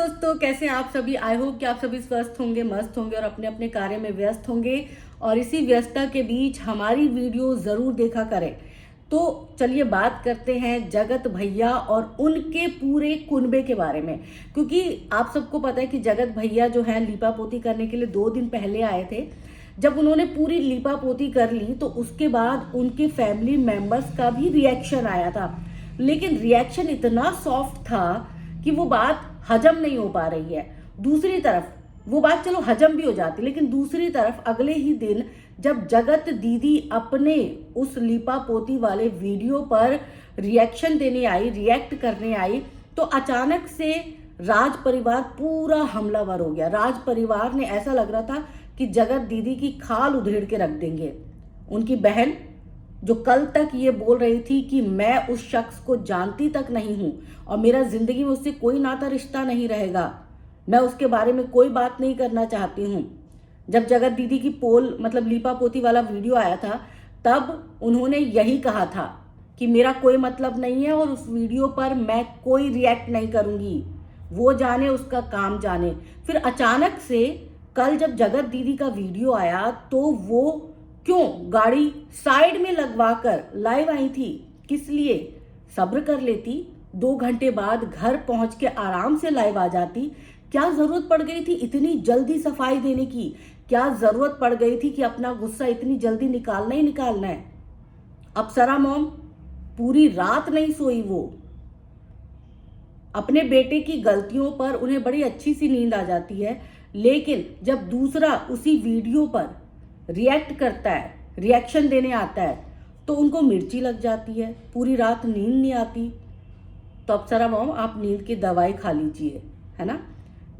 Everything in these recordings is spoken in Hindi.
दोस्तों, कैसे हैं आप सभी। आई होप कि आप सभी स्वस्थ होंगे, मस्त होंगे और अपने अपने कार्य में व्यस्त होंगे। और इसी व्यस्तता के बीच हमारी वीडियो ज़रूर देखा करें। तो चलिए बात करते हैं जगत भैया और उनके पूरे कुनबे के बारे में। क्योंकि आप सबको पता है कि जगत भैया जो है लीपा पोती करने के लिए 2 दिन पहले आए थे। जब उन्होंने पूरी लीपा पोती कर ली तो उसके बाद उनके फैमिली मेंबर्स का भी रिएक्शन आया था। लेकिन रिएक्शन इतना सॉफ्ट था कि वो बात हजम नहीं हो पा रही है। दूसरी तरफ वो बात चलो हजम भी हो जाती, लेकिन दूसरी तरफ अगले ही दिन जब जगत दीदी अपने उस लीपा पोती वाले वीडियो पर रिएक्शन देने आई, रिएक्ट करने आई, तो अचानक से राज परिवार पूरा हमलावर हो गया। राज परिवार ने ऐसा लग रहा था कि जगत दीदी की खाल उधेड़ के रख देंगे। उनकी बहन जो कल तक ये बोल रही थी कि मैं उस शख्स को जानती तक नहीं हूं और मेरा जिंदगी में उससे कोई नाता रिश्ता नहीं रहेगा, मैं उसके बारे में कोई बात नहीं करना चाहती हूं। जब जगत दीदी की पोल मतलब लीपा पोती वाला वीडियो आया था, तब उन्होंने यही कहा था कि मेरा कोई मतलब नहीं है और उस वीडियो पर मैं कोई रिएक्ट नहीं करूंगी, वो जाने उसका काम जाने। फिर अचानक से कल जब जगत दीदी का वीडियो आया तो वो क्यों गाड़ी साइड में लगवा कर लाइव आई थी, किस लिए? सब्र कर लेती, 2 घंटे बाद घर पहुंच के आराम से लाइव आ जाती। क्या जरूरत पड़ गई थी इतनी जल्दी सफाई देने की? क्या जरूरत पड़ गई थी कि अपना गुस्सा इतनी जल्दी निकालना ही निकालना है? अप्सरा मॉम पूरी रात नहीं सोई। वो अपने बेटे की गलतियों पर उन्हें बड़ी अच्छी सी नींद आ जाती है, लेकिन जब दूसरा उसी वीडियो पर रिएक्ट करता है, रिएक्शन देने आता है, तो उनको मिर्ची लग जाती है, पूरी रात नींद नहीं आती। तो अप्सरा मॉम आप नींद की दवाई खा लीजिए, है ना।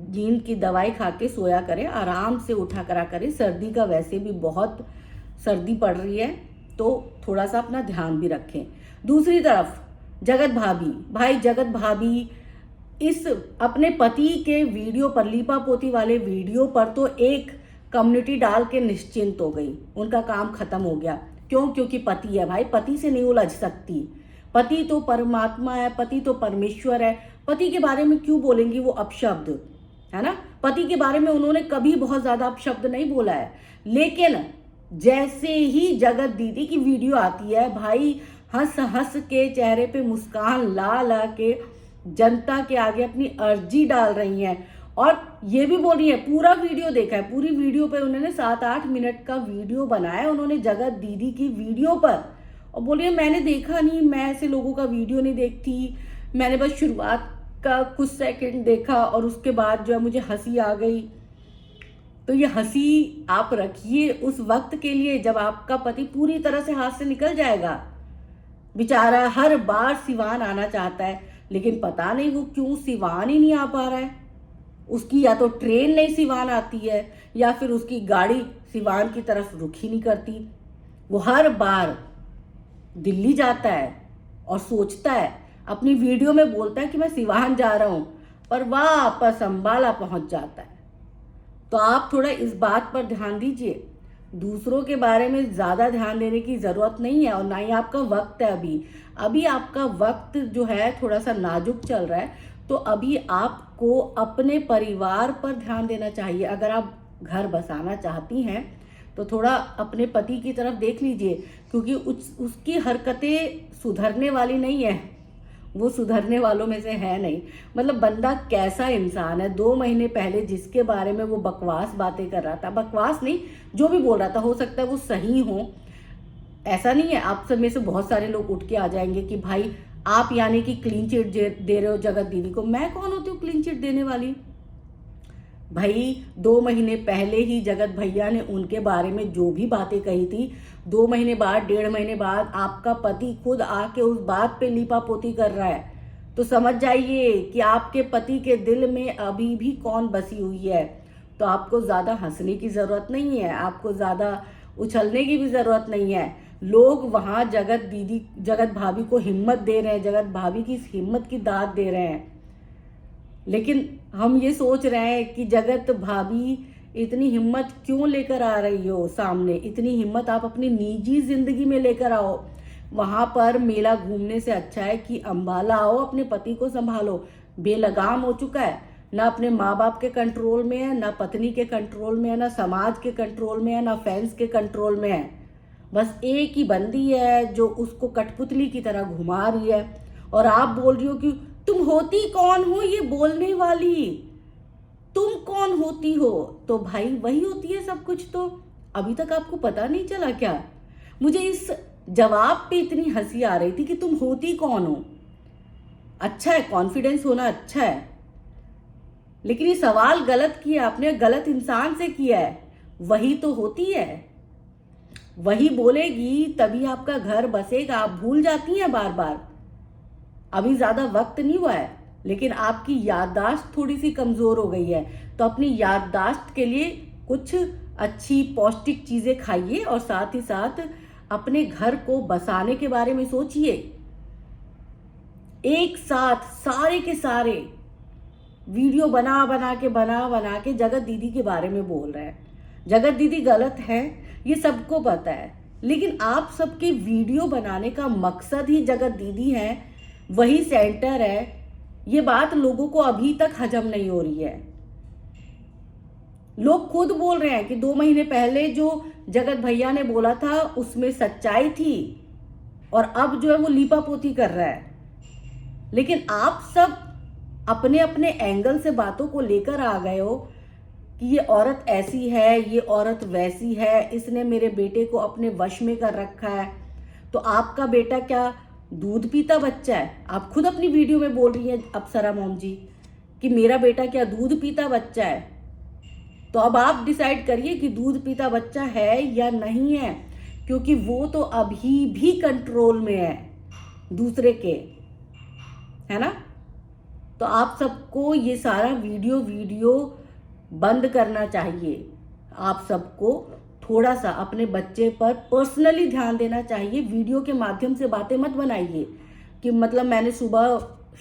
नींद की दवाई खा के सोया करें, आराम से उठा करा करें। सर्दी का वैसे भी बहुत सर्दी पड़ रही है, तो थोड़ा सा अपना ध्यान भी रखें। दूसरी तरफ जगत भाभी, भाई जगत भाभी इस अपने पति के वीडियो पर, लीपा पोती वाले वीडियो पर तो एक कम्युनिटी डाल के निश्चिंत हो गई, उनका काम खत्म हो गया। क्यों? क्योंकि पति है भाई, पति से नहीं उलझ सकती। पति तो परमात्मा है, पति तो परमेश्वर है। पति के बारे में क्यों बोलेंगी वो अपशब्द, है ना। पति के बारे में उन्होंने कभी बहुत ज्यादा अपशब्द नहीं बोला है, लेकिन जैसे ही जगत दीदी की वीडियो आती है, भाई हंस हंस के चेहरे पे मुस्कान ला ला के जनता के आगे अपनी अर्जी डाल रही हैं। और ये भी बोल रही है, पूरा वीडियो देखा है, पूरी वीडियो पे उन्होंने 7-8 मिनट का वीडियो बनाया उन्होंने जगत दीदी की वीडियो पर, और बोलिए मैंने देखा नहीं, मैं ऐसे लोगों का वीडियो नहीं देखती, मैंने बस शुरुआत का कुछ सेकंड देखा और उसके बाद जो है मुझे हंसी आ गई। तो ये हंसी आप रखिए उस वक्त के लिए जब आपका पति पूरी तरह से हाथ से निकल जाएगा। बेचारा हर बार सिवान आना चाहता है, लेकिन पता नहीं वो क्यों सिवान ही नहीं आ पा रहा है। उसकी या तो ट्रेन नहीं सिवान आती है, या फिर उसकी गाड़ी सिवान की तरफ रुख ही नहीं करती। वो हर बार दिल्ली जाता है और सोचता है, अपनी वीडियो में बोलता है कि मैं सिवान जा रहा हूं, पर वापस अंबाला पहुंच जाता है। तो आप थोड़ा इस बात पर ध्यान दीजिए। दूसरों के बारे में ज्यादा ध्यान देने की जरूरत नहीं है, और ना ही आपका वक्त है। अभी आपका वक्त जो है थोड़ा सा नाजुक चल रहा है, तो अभी आपको अपने परिवार पर ध्यान देना चाहिए। अगर आप घर बसाना चाहती हैं तो थोड़ा अपने पति की तरफ देख लीजिए, क्योंकि उसकी हरकतें सुधरने वाली नहीं है, वो सुधरने वालों में से है नहीं। मतलब बंदा कैसा इंसान है। 2 महीने पहले जिसके बारे में वो बकवास बातें कर रहा था, बकवास नहीं, जो भी बोल रहा था, हो सकता है वो सही हो, ऐसा नहीं है। आप सब में से बहुत सारे लोग उठ के आ जाएंगे कि भाई आप यानी कि क्लीन चिट दे रहे हो जगत दीदी को। मैं कौन होती हूँ क्लीन चिट देने वाली? भाई 2 महीने पहले ही जगत भैया ने उनके बारे में जो भी बातें कही थी, 2 महीने बाद, 1.5 महीने बाद आपका पति खुद आके उस बात पे लीपा पोती कर रहा है। तो समझ जाइए कि आपके पति के दिल में अभी भी कौन बसी हुई है। तो आपको ज्यादा हंसने की जरूरत नहीं है, आपको ज्यादा उछलने की भी जरूरत नहीं है। लोग वहां जगत दीदी, जगत भाभी को हिम्मत दे रहे हैं, जगत भाभी की हिम्मत की दाद दे रहे हैं, लेकिन हम ये सोच रहे हैं कि जगत भाभी इतनी हिम्मत क्यों लेकर आ रही हो सामने? इतनी हिम्मत आप अपनी निजी जिंदगी में लेकर आओ। वहां पर मेला घूमने से अच्छा है कि अंबाला आओ, अपने पति को संभालो। बेलगाम हो चुका है, ना अपने माँ बाप के कंट्रोल में है, ना पत्नी के कंट्रोल में है, ना समाज के कंट्रोल में है, ना फैंस के कंट्रोल में है। बस एक ही बंदी है जो उसको कठपुतली की तरह घुमा रही है। और आप बोल रही हो कि तुम होती कौन हो ये बोलने वाली, तुम कौन होती हो? तो भाई वही होती है सब कुछ। तो अभी तक आपको पता नहीं चला क्या? मुझे इस जवाब पे इतनी हंसी आ रही थी कि तुम होती कौन हो। अच्छा है, कॉन्फिडेंस होना अच्छा है, लेकिन ये सवाल गलत किया आपने, गलत इंसान से किया है। वही तो होती है, वही बोलेगी तभी आपका घर बसेगा। आप भूल जाती हैं बार बार। अभी ज्यादा वक्त नहीं हुआ है, लेकिन आपकी याददाश्त थोड़ी सी कमजोर हो गई है। तो अपनी याददाश्त के लिए कुछ अच्छी पौष्टिक चीजें खाइए और साथ ही साथ अपने घर को बसाने के बारे में सोचिए। एक साथ सारे के सारे वीडियो बना के जगत दीदी के बारे में बोल रहे हैं। जगत दीदी गलत है, ये सबको पता है, लेकिन आप सबके वीडियो बनाने का मकसद ही जगत दीदी है, वही सेंटर है। ये बात लोगों को अभी तक हजम नहीं हो रही है। लोग खुद बोल रहे हैं कि 2 महीने पहले जो जगत भैया ने बोला था उसमें सच्चाई थी, और अब जो है वो लीपापोती कर रहा है। लेकिन आप सब अपने अपने एंगल से बातों को लेकर आ गए हो कि ये औरत ऐसी है, ये औरत वैसी है, इसने मेरे बेटे को अपने वश में कर रखा है। तो आपका बेटा क्या दूध पीता बच्चा है? आप खुद अपनी वीडियो में बोल रही हैं अप्सरा मोम जी कि मेरा बेटा क्या दूध पीता बच्चा है। तो अब आप डिसाइड करिए कि दूध पीता बच्चा है या नहीं है, क्योंकि वो तो अभी भी कंट्रोल में है दूसरे के, है ना। तो आप सबको ये सारा वीडियो बंद करना चाहिए। आप सबको थोड़ा सा अपने बच्चे पर पर्सनली ध्यान देना चाहिए। वीडियो के माध्यम से बातें मत बनाइए कि मतलब मैंने सुबह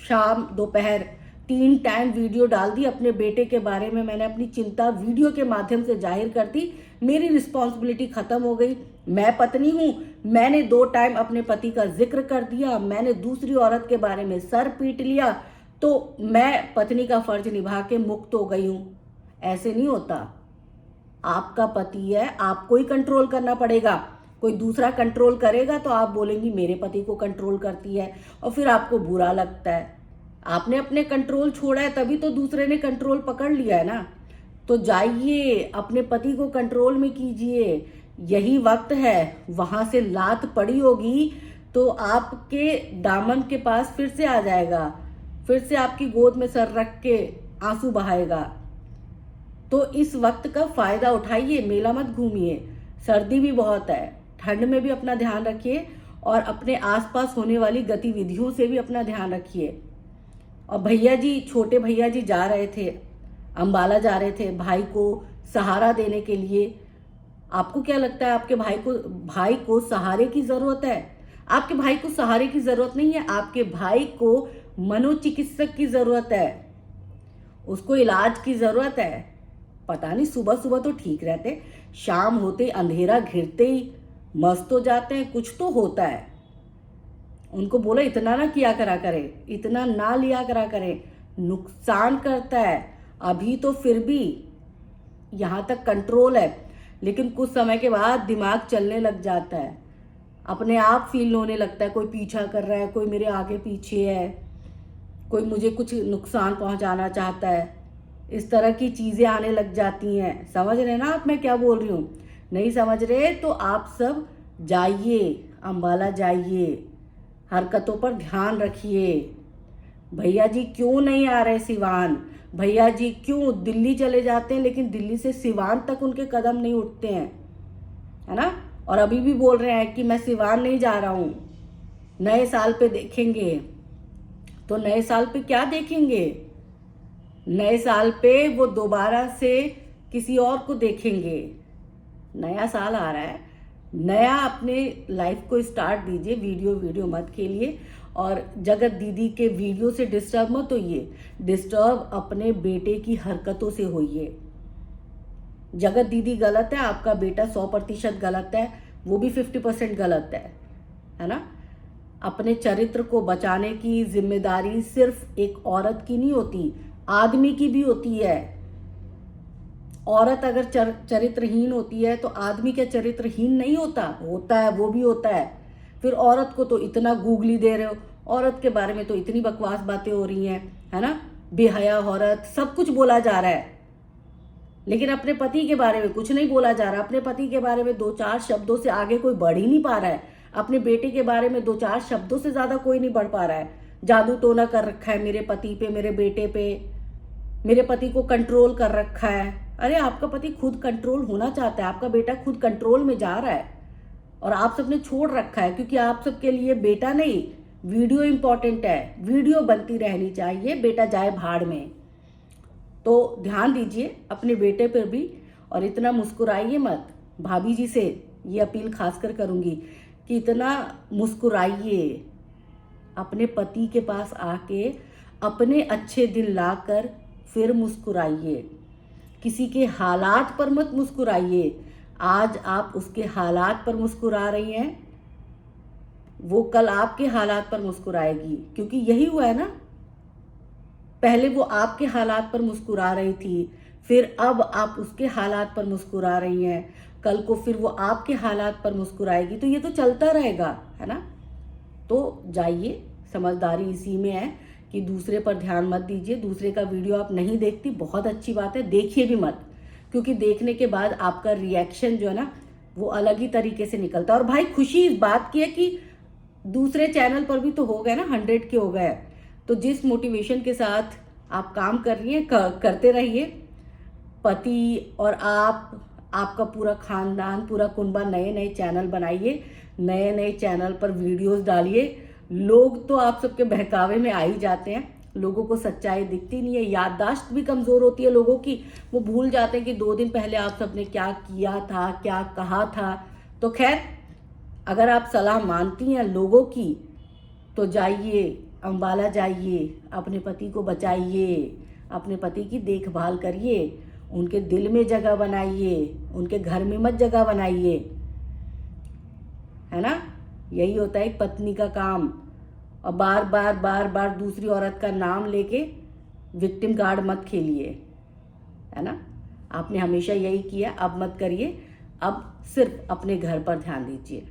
शाम दोपहर 3 टाइम वीडियो डाल दी अपने बेटे के बारे में, मैंने अपनी चिंता वीडियो के माध्यम से जाहिर कर दी, मेरी रिस्पॉन्सिबिलिटी खत्म हो गई। मैं पत्नी हूँ, मैंने 2 टाइम अपने पति का जिक्र कर दिया, मैंने दूसरी औरत के बारे में सर पीट लिया, तो मैं पत्नी का फर्ज निभा के मुक्त हो गई हूँ। ऐसे नहीं होता। आपका पति है, आपको ही कंट्रोल करना पड़ेगा। कोई दूसरा कंट्रोल करेगा तो आप बोलेंगी मेरे पति को कंट्रोल करती है, और फिर आपको बुरा लगता है। आपने अपने कंट्रोल छोड़ा है तभी तो दूसरे ने कंट्रोल पकड़ लिया है ना। तो जाइए अपने पति को कंट्रोल में कीजिए, यही वक्त है। वहां से लात पड़ी होगी तो आपके दामन के पास फिर से आ जाएगा, फिर से आपकी गोद में सर रख के आंसू बहाएगा। तो इस वक्त का फायदा उठाइए, मेला मत घूमिए। सर्दी भी बहुत है, ठंड में भी अपना ध्यान रखिए, और अपने आसपास होने वाली गतिविधियों से भी अपना ध्यान रखिए। और भैया जी, छोटे भैया जी जा रहे थे, अंबाला जा रहे थे भाई को सहारा देने के लिए। आपको क्या लगता है आपके भाई को सहारे की जरूरत है? आपके भाई को सहारे की जरूरत नहीं है, आपके भाई को मनोचिकित्सक की जरूरत है, उसको इलाज की जरूरत है। पता नहीं, सुबह सुबह तो ठीक रहते, शाम होते अंधेरा घिरते ही मस्त हो जाते हैं। कुछ तो होता है। उनको बोला इतना ना किया करा करे, इतना ना लिया करा करे, नुकसान करता है। अभी तो फिर भी यहाँ तक कंट्रोल है, लेकिन कुछ समय के बाद दिमाग चलने लग जाता है, अपने आप फील होने लगता है कोई पीछा कर रहा है, कोई मेरे आगे पीछे है, कोई मुझे कुछ नुकसान पहुंचाना चाहता है। इस तरह की चीजें आने लग जाती हैं। समझ रहे ना आप मैं क्या बोल रही हूँ? नहीं समझ रहे तो आप सब जाइए, अंबाला जाइए, हरकतों पर ध्यान रखिए। भैया जी क्यों नहीं आ रहे सिवान? भैया जी क्यों दिल्ली चले जाते हैं, लेकिन दिल्ली से सिवान तक उनके कदम नहीं उठते हैं, है ना। और अभी भी बोल रहे हैं कि मैं सिवान नहीं जा रहा हूँ, नए साल पे देखेंगे। तो नए साल पे क्या देखेंगे? नए साल पे वो दोबारा से किसी और को देखेंगे। नया साल आ रहा है, नया अपने लाइफ को स्टार्ट दीजिए। वीडियो मत खेलिए, और जगत दीदी के वीडियो से डिस्टर्ब मत होइए, डिस्टर्ब अपने बेटे की हरकतों से होइए। जगत दीदी गलत है, आपका बेटा 100% गलत है, वो भी 50% गलत है ना। अपने चरित्र को बचाने की जिम्मेदारी सिर्फ एक औरत की नहीं होती, आदमी की भी होती है। औरत अगर चरित्रहीन होती है तो आदमी क्या चरित्रहीन नहीं होता? होता है, वो भी होता है। फिर औरत को तो इतना गूगली दे रहे हो, औरत के बारे में तो इतनी बकवास बातें हो रही हैं, है ना, बेहया औरत, सब कुछ बोला जा रहा है, लेकिन अपने पति के बारे में कुछ नहीं बोला जा रहा। अपने पति के बारे में 2-4 शब्दों से आगे कोई बढ़ ही नहीं पा रहा है। अपने बेटे के बारे में 2-4 शब्दों से ज्यादा कोई नहीं बढ़ पा रहा है। जादू टोना कर रखा है मेरे पति पे, मेरे बेटे पे, मेरे पति को कंट्रोल कर रखा है। अरे आपका पति खुद कंट्रोल होना चाहता है, आपका बेटा खुद कंट्रोल में जा रहा है और आप सबने छोड़ रखा है, क्योंकि आप सबके लिए बेटा नहीं, वीडियो इंपॉर्टेंट है। वीडियो बनती रहनी चाहिए, बेटा जाए भाड़ में। तो ध्यान दीजिए अपने बेटे पर भी, और इतना मुस्कुराइए मत। भाभी जी से ये अपील खासकर करूंगी कि इतना मुस्कुराइए, अपने पति के पास आके अपने अच्छे दिन लाकर फिर मुस्कुराइए। किसी के हालात पर मत मुस्कुराइए। आज आप उसके हालात पर मुस्कुरा रही हैं, वो कल आपके हालात पर मुस्कुराएगी, क्योंकि यही हुआ है ना। पहले वो आपके हालात पर मुस्कुरा रही थी, फिर अब आप उसके हालात पर मुस्कुरा रही हैं, कल को फिर वो आपके हालात पर मुस्कुराएगी। तो ये तो चलता रहेगा, है ना। तो जाइए, समझदारी इसी में है कि दूसरे पर ध्यान मत दीजिए। दूसरे का वीडियो आप नहीं देखती, बहुत अच्छी बात है, देखिए भी मत, क्योंकि देखने के बाद आपका रिएक्शन जो है ना वो अलग ही तरीके से निकलता है। और भाई खुशी इस बात की है कि दूसरे चैनल पर भी तो हो गए ना, 100 के हो गए। तो जिस मोटिवेशन के साथ आप काम कर रही हैं करते रहिए। पति और आपका पूरा खानदान, पूरा कुनबा नए नए चैनल बनाइए, नए नए चैनल पर वीडियोस डालिए। लोग तो आप सबके बहकावे में आ ही जाते हैं, लोगों को सच्चाई दिखती नहीं है। याददाश्त भी कमज़ोर होती है लोगों की, वो भूल जाते हैं कि 2 दिन पहले आप सबने क्या किया था, क्या कहा था। तो खैर, अगर आप सलाह मानती हैं लोगों की तो जाइए, अम्बाला जाइए, अपने पति को बचाइए, अपने पति की देखभाल करिए, उनके दिल में जगह बनाइए, उनके घर में मत जगह बनाइए, है ना। यही होता है एक पत्नी का काम। और बार बार दूसरी औरत का नाम लेके विक्टिम कार्ड मत खेलिए, है ना। आपने हमेशा यही किया, अब मत करिए। अब सिर्फ अपने घर पर ध्यान दीजिए।